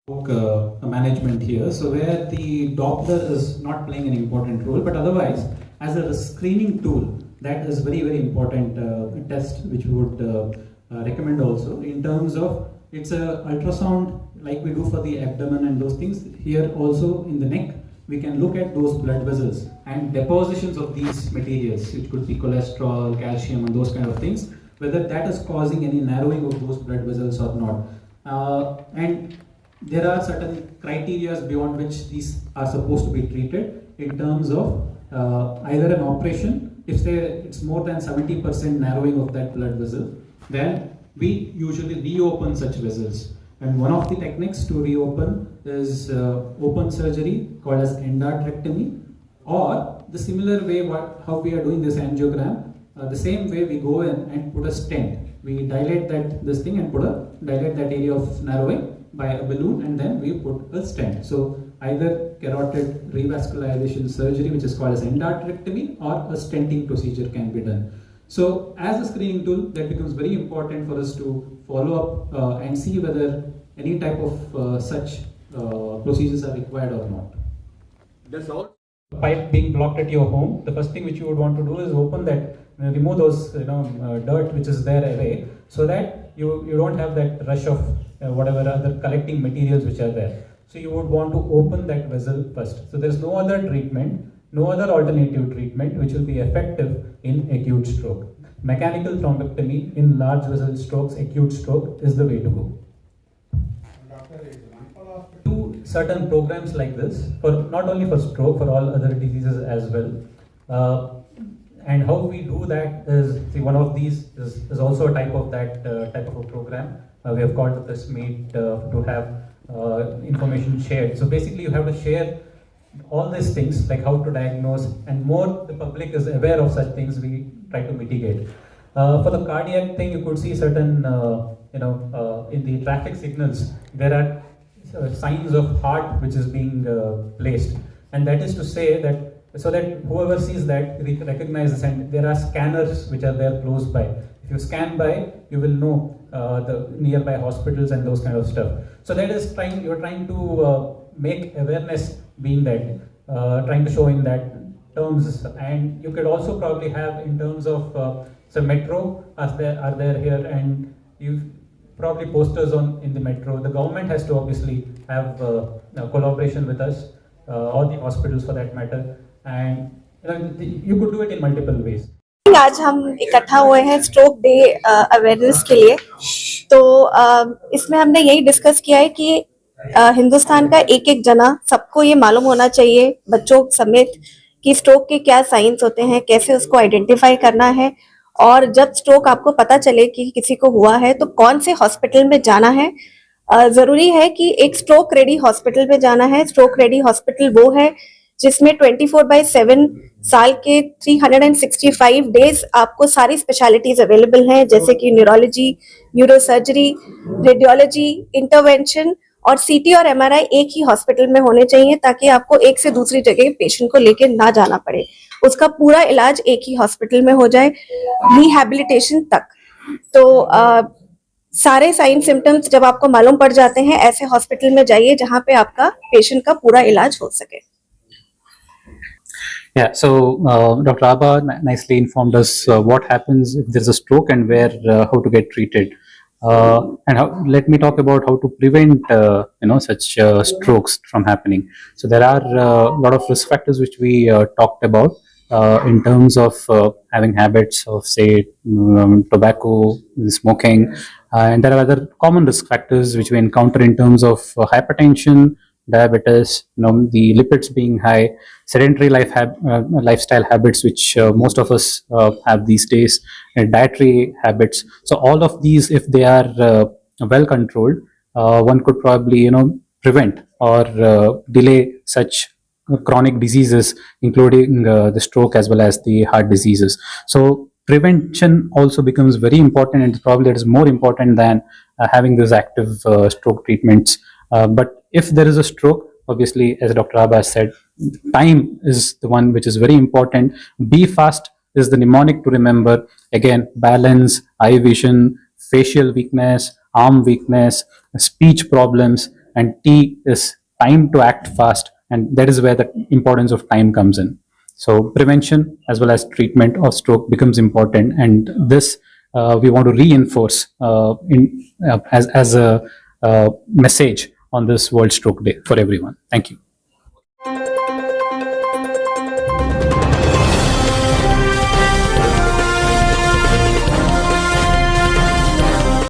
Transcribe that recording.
Management here, so where the Doppler is not playing an important role, but otherwise, as a screening tool, that is very important test which we would recommend also in terms of it's a ultrasound like we do for the abdomen and those things. Here also in the neck, we can look at those blood vessels and depositions of these materials, which could be cholesterol, calcium, and those kind of things, whether that is causing any narrowing of those blood vessels or not. And there are certain criteria beyond which these are supposed to be treated in terms of either an operation. If it's more than 70% narrowing of that blood vessel, then we usually reopen such vessels. And one of the techniques to reopen is open surgery called as endarterectomy, or the similar way how we are doing this angiogram. The same way we go in and put a stent. We dilate this thing and dilate that area of narrowing by a balloon, and then we put a stent. So either carotid revascularization surgery, which is called as endarterectomy, or a stenting procedure can be done. So as a screening tool, that becomes very important for us to follow up and see whether any type of such procedures are required or not. That's all. Pipe being blocked at your home, the first thing which you would want to do is open that, remove those dirt which is there away, so that you don't have that rush of whatever other collecting materials which are there. So you would want to open that vessel first. So there is no other treatment, no other alternative treatment which will be effective in acute stroke. Mechanical thrombectomy in large vessel strokes, acute stroke, is the way to go. Do certain programs like this, for not only for stroke, for all other diseases as well. And how we do that is, one of these is also a type of that type of a program. We have called the press meet to have information shared. So basically you have to share all these things, like how to diagnose, and more the public is aware of such things, we try to mitigate. For the cardiac thing, you could see certain, in the traffic signals, there are signs of heart which is being placed. And that is to say that, so that whoever sees that recognizes, and there are scanners which are there close by. If you scan by, you will know the nearby hospitals and those kind of stuff. So that is you're trying to make awareness being that, trying to show in that terms. And you could also probably have in terms of so metro are there here, and you probably posters in the metro. The government has to obviously have collaboration with us, or the hospitals for that matter, and you could do it in multiple ways. आज हम इकट्ठा हुए हैं stroke day awareness के लिए, तो इसमें हमने यही डिस्कस किया है कि हिंदुस्तान का एक जना सबको ये मालूम होना चाहिए, बच्चों समेत, कि स्ट्रोक के क्या साइंस होते हैं, कैसे उसको आइडेंटिफाई करना है, और जब स्ट्रोक आपको पता चले कि किसी को हुआ है तो कौन से हॉस्पिटल में जाना है. जरूरी है कि एक स्ट्रोक रेडी हॉस्पिटल में जाना है. स्ट्रोक रेडी हॉस्पिटल वो है जिसमें 24/7 साल के 365 डेज आपको सारी स्पेशलिटीज अवेलेबल हैं, जैसे कि न्यूरोलॉजी, न्यूरोसर्जरी, रेडियोलॉजी, इंटरवेंशन और सीटी और एमआरआई एक ही हॉस्पिटल में होने चाहिए, ताकि आपको एक से दूसरी जगह पेशेंट को लेकर ना जाना पड़े. उसका पूरा इलाज एक ही हॉस्पिटल में हो जाए, रिहैबिलिटेशन तक. तो सारे साइन सिम्टम्स जब आपको मालूम पड़ जाते हैं, ऐसे हॉस्पिटल में जाइए जहां पे आपका पेशेंट का पूरा इलाज हो सके. Yeah, so Dr. Abha nicely informed us what happens if there's a stroke and how to get treated. And let me talk about how to prevent such strokes from happening. So there are a lot of risk factors which we talked about in terms of having habits of, say, tobacco, smoking, and there are other common risk factors which we encounter in terms of hypertension, diabetes, the lipids being high, sedentary lifestyle habits which most of us have these days, dietary habits. So all of these, if they are well controlled, one could probably prevent or delay such chronic diseases, including the stroke as well as the heart diseases. So prevention also becomes very important, and probably it is more important than having these active stroke treatments. But if there is a stroke, obviously, as Dr. Abha said, time is the one which is very important. Be fast is the mnemonic to remember. Again, balance, eye vision, facial weakness, arm weakness, speech problems, and T is time to act fast, and that is where the importance of time comes in. So prevention as well as treatment of stroke becomes important, and this we want to reinforce as a message on this World Stroke Day for everyone. Thank you.